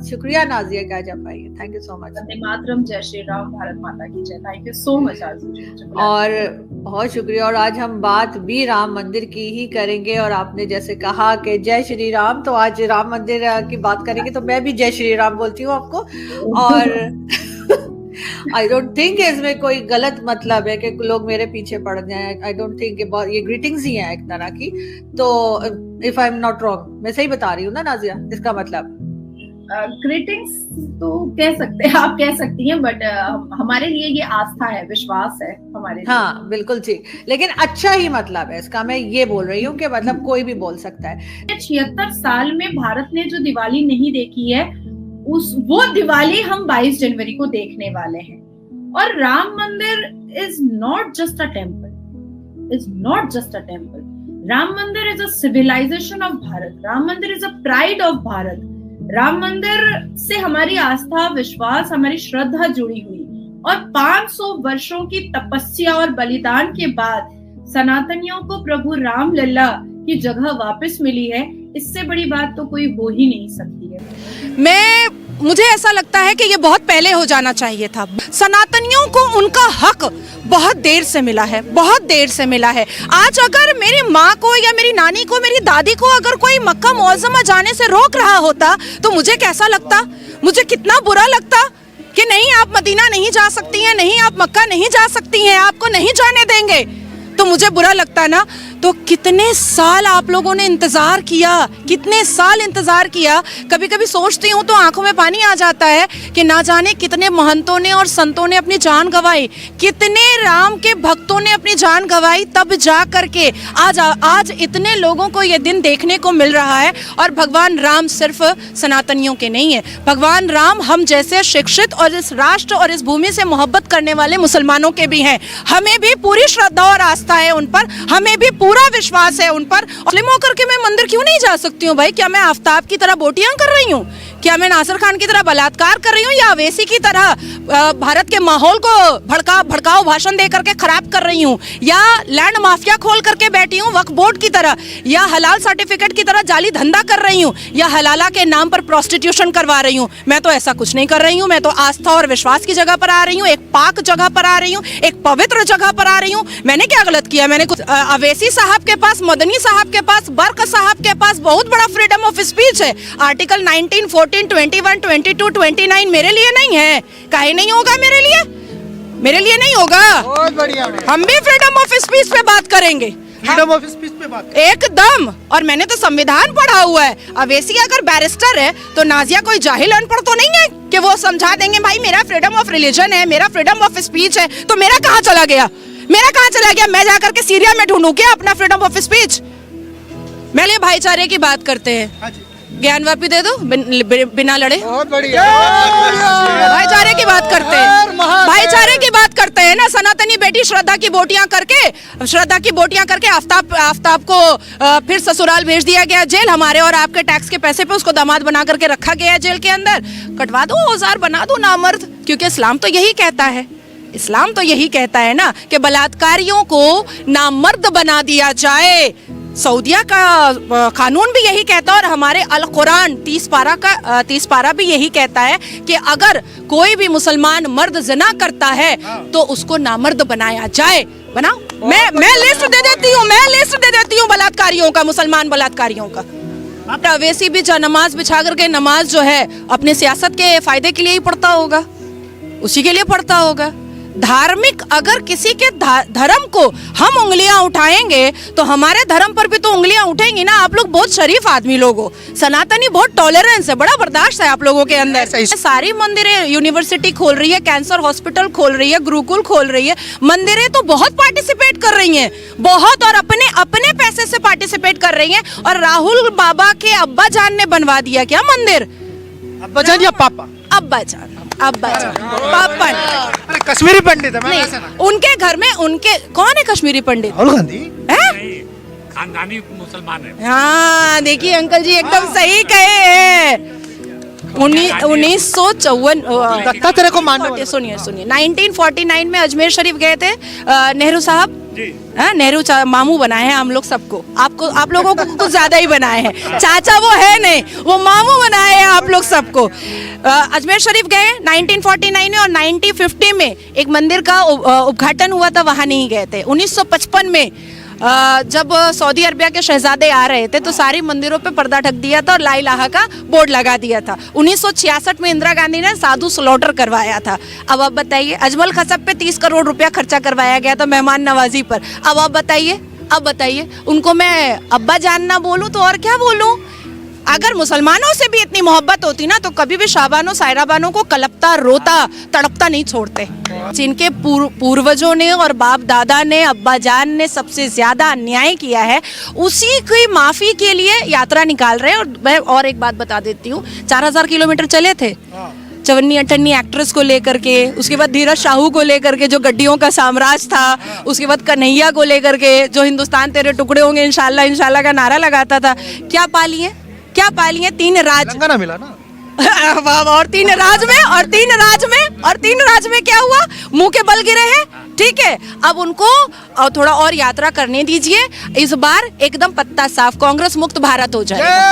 बहुत शुक्रिया नाजिया कि आज आप आई। Thank you so much. Vande Mataram, जय श्री राम, भारत माता की जय। थैंक यू सो मच आज। और बहुत शुक्रिया। और आज हम बात भी राम मंदिर की ही करेंगे, और आपने जैसे कहा कि जय श्री राम, तो आज राम मंदिर की बात करेंगे, तो मैं भी जय श्री राम बोलती हूँ आपको। और आई डोंट थिंक इसमें कोई गलत मतलब है कि लोग मेरे पीछे पड़ जाएं। आई डोंट थिंक ये ग्रीटिंग्स ही है एक तरह की। तो if I am not wrong, मैं सही बता रही हूँ ना नाजिया, इसका मतलब? ग्रीटिंग्स तो कह सकते हैं, आप कह सकती हैं, बट हमारे लिए ये आस्था है, विश्वास है हमारे लिए। हाँ बिल्कुल ठीक, लेकिन अच्छा ही मतलब है इसका। मैं ये बोल रही हूँ कि मतलब कोई भी बोल सकता है। 76 साल में भारत ने जो दिवाली नहीं देखी है, वो दिवाली हम 22 जनवरी को देखने वाले हैं। और Ram Mandir is not just a temple, is not just a temple. Ram Mandir is a civilisation of Bharat. Ram Mandir is a pride of Bharat. Ram Mandir से हमारी आस्था, विश्वास, हमारी श्रद्धा जुड़ी हुई। और 500 वर्षों की तपस्या और बलिदान के बाद सनातनियों को प्रभु राम लल्ला की जगह वापस मिली है। इससे बड़ी बात तो कोई हो ही नहीं सकती है। मुझे ऐसा लगता है कि ये बहुत पहले हो जाना चाहिए था। सनातनियों को उनका हक बहुत देर से मिला है, बहुत देर से मिला है। आज अगर मेरी माँ को या मेरी नानी को, मेरी दादी को अगर कोई मक्का मुअज़्ज़मा जाने से रोक रहा होता तो मुझे कैसा लगता? मुझे कितना बुरा लगता कि नहीं, आप मदीना नहीं जा सकती हैं, नहीं आप मक्का नहीं जा सकती हैं, आपको नहीं जाने देंगे, तो मुझे बुरा लगता ना। तो कितने साल आप लोगों ने इंतजार किया, कितने साल इंतजार किया। कभी कभी सोचती हूँ तो आंखों में पानी आ जाता है कि ना जाने कितने महंतों ने और संतों ने अपनी जान गंवाई, कितने राम के भक्तों ने अपनी जान गंवाई, तब जा करके आज इतने लोगों को ये दिन देखने को मिल रहा है। और भगवान राम सिर्फ सनातनियों के नहीं है, भगवान राम हम जैसे शिक्षित और इस राष्ट्र और इस भूमि से मोहब्बत करने वाले मुसलमानों के भी हैं। हमें भी पूरी श्रद्धा और आस्था है उन पर, हमें भी पूरा विश्वास है उन पर। मुस्लिम होकर के मैं मंदिर क्यों नहीं जा सकती हूँ भाई? क्या मैं आफ्ताब की तरह बोटियां कर रही हूँ? क्या मैं नासिर खान की तरह बलात्कार कर रही हूँ, या अवैसी की तरह भारत के माहौल को भड़काऊ भाषण दे करके खराब कर रही हूँ, या लैंड माफिया खोल करके बैठी हूँ वक्फ बोर्ड की तरह, या हलाल सर्टिफिकेट की तरह जाली धंधा कर रही हूँ, या हलाला के नाम पर प्रोस्टिट्यूशन करवा रही हूँ? मैं तो ऐसा कुछ नहीं कर रही हूँ। मैं तो आस्था और विश्वास की जगह पर आ रही हूँ, एक पाक जगह पर आ रही हूँ, एक पवित्र जगह पर आ रही हूँ। मैंने क्या गलत किया? मैंने कुछ अवैसी साहब के पास, मदनी साहब के पास, बर्क साहब के पास बहुत बड़ा फ्रीडम ऑफ स्पीच है। आर्टिकल 19, 14, 21, 22, 29 मेरे लिए नहीं है। काहे नहीं होगा मेरे लिए? मेरे लिए नहीं होगा। बहुत बढ़िया। हम भी फ्रीडम ऑफ स्पीच पे बात करेंगे, फ्रीडम ऑफ स्पीच पे बात एकदम। और मैंने तो संविधान पढ़ा हुआ है। अवैसी अगर बैरिस्टर है तो नाजिया कोई जाहिल अनपढ़ तो नहीं है कि वो समझा देंगे भाई मेरा फ्रीडम ऑफ रिलीजन है, मेरा फ्रीडम ऑफ स्पीच है। तो मेरा कहाँ चला गया? मेरा कहाँ चला गया? मैं जाकर के सीरिया में ढूंढूं क्या अपना फ्रीडम ऑफ स्पीच? मेरे भाईचारे की बात करते हैं, ज्ञान वापी दे दो बिना लड़े। बहुत बढ़िया। भाईचारे की बात करते हैं, भाईचारे की बात करते हैं ना। सनातनी बेटी श्रद्धा की बोटियां करके आफ्ताब को फिर ससुराल भेज दिया गया जेल। हमारे और आपके टैक्स के पैसे पे उसको दामाद बना करके रखा गया है जेल के अंदर। कटवा दो औजार, बना दो नामर्द, क्योंकि इस्लाम तो यही कहता है, इस्लाम तो यही कहता है ना कि बलात्कारियों को नामर्द बना दिया जाए। सऊदिया का कानून भी यही कहता है और हमारे अल कुरान 30 पारा भी यही कहता है कि अगर कोई भी मुसलमान मर्द जना करता है तो उसको नामर्द बनाया जाए। बनाओ, मैं लिस्ट दे देती हूँ बलात्कारियों का, मुसलमान बलात्कारियों का। अवैसी भी नमाज बिछा करके नमाज जो है अपने सियासत के फायदे के लिए ही पढ़ता होगा, उसी के लिए पढ़ता होगा। धार्मिक अगर किसी के धर्म को हम उंगलियां उठाएंगे तो हमारे धर्म पर भी तो उंगलियां उठेंगी ना। आप लोग बहुत शरीफ आदमी लोग हो, सनातनी बहुत टॉलरेंस है, बड़ा बर्दाश्त है आप लोगों के अंदर। सारी मंदिरें, यूनिवर्सिटी खोल रही है, कैंसर हॉस्पिटल खोल रही है, गुरुकुल खोल रही है, मंदिरें तो बहुत पार्टिसिपेट कर रही हैं, बहुत, और अपने पैसे से पार्टिसिपेट कर रही हैं। और राहुल बाबा के अब्बा जान ने बनवा दिया क्या मंदिर? अब्बा जान या पापा? अब्बा जान, पापा। अरे कश्मीरी पंडित है, मैं नहीं, उनके घर में उनके कौन है कश्मीरी पंडित? राहुल गांधी खानदानी मुसलमान है। हाँ देखिए अंकल जी एकदम सही कहे हैं। 1954 तेरे को मानने सुनिए 1949 में अजमेर शरीफ गए थे नेहरू साहब, नेहरू मामू बनाए हैं हम लोग सबको, आप लोगों को कुछ ज्यादा ही बनाए हैं। चाचा वो है नहीं, वो मामू बनाए हैं आप लोग सबको। अजमेर शरीफ गए 1949 में, और 1950 में एक मंदिर का उद्घाटन हुआ था, वहां नहीं गए थे। 1955 में जब सऊदी अरबिया के शहजादे आ रहे थे तो सारी मंदिरों पे पर्दा ढक दिया था और ला इलाहा का बोर्ड लगा दिया था। 1966 में इंदिरा गांधी ने साधु स्लॉटर करवाया था। अब आप बताइए, अजमल खसब पे 30 करोड़ रुपया खर्चा करवाया गया था मेहमान नवाजी पर। अब आप बताइए उनको मैं अब्बा जान ना बोलूं तो और क्या बोलूं? अगर मुसलमानों से भी इतनी मोहब्बत होती ना तो कभी भी शाहबानो सायराबानो को कलपता, रोता, तड़पता नहीं छोड़ते। जिनके पूर्वजों ने और बाप दादा ने, अब्बा जान ने सबसे ज्यादा अन्याय किया है, उसी की माफी के लिए यात्रा निकाल रहे हैं। और मैं और एक बात बता देती हूँ, 4000 किलोमीटर चले थे चवन्नी अठन्नी एक्ट्रेस को लेकर के, उसके बाद धीरज शाहू को लेकर के जो गड्डियों का साम्राज्य था, उसके बाद कन्हैया को लेकर के जो हिंदुस्तान तेरे टुकड़े होंगे इंशाल्लाह इंशाल्लाह का नारा लगाता था। क्या पाली है 3 राज ना मिला ना और 3 राज में क्या हुआ? मुंह के बल गिरे हैं। ठीक है, अब उनको थोड़ा और यात्रा करने दीजिए। इस बार एकदम पत्ता साफ, कांग्रेस मुक्त भारत हो जाएगा।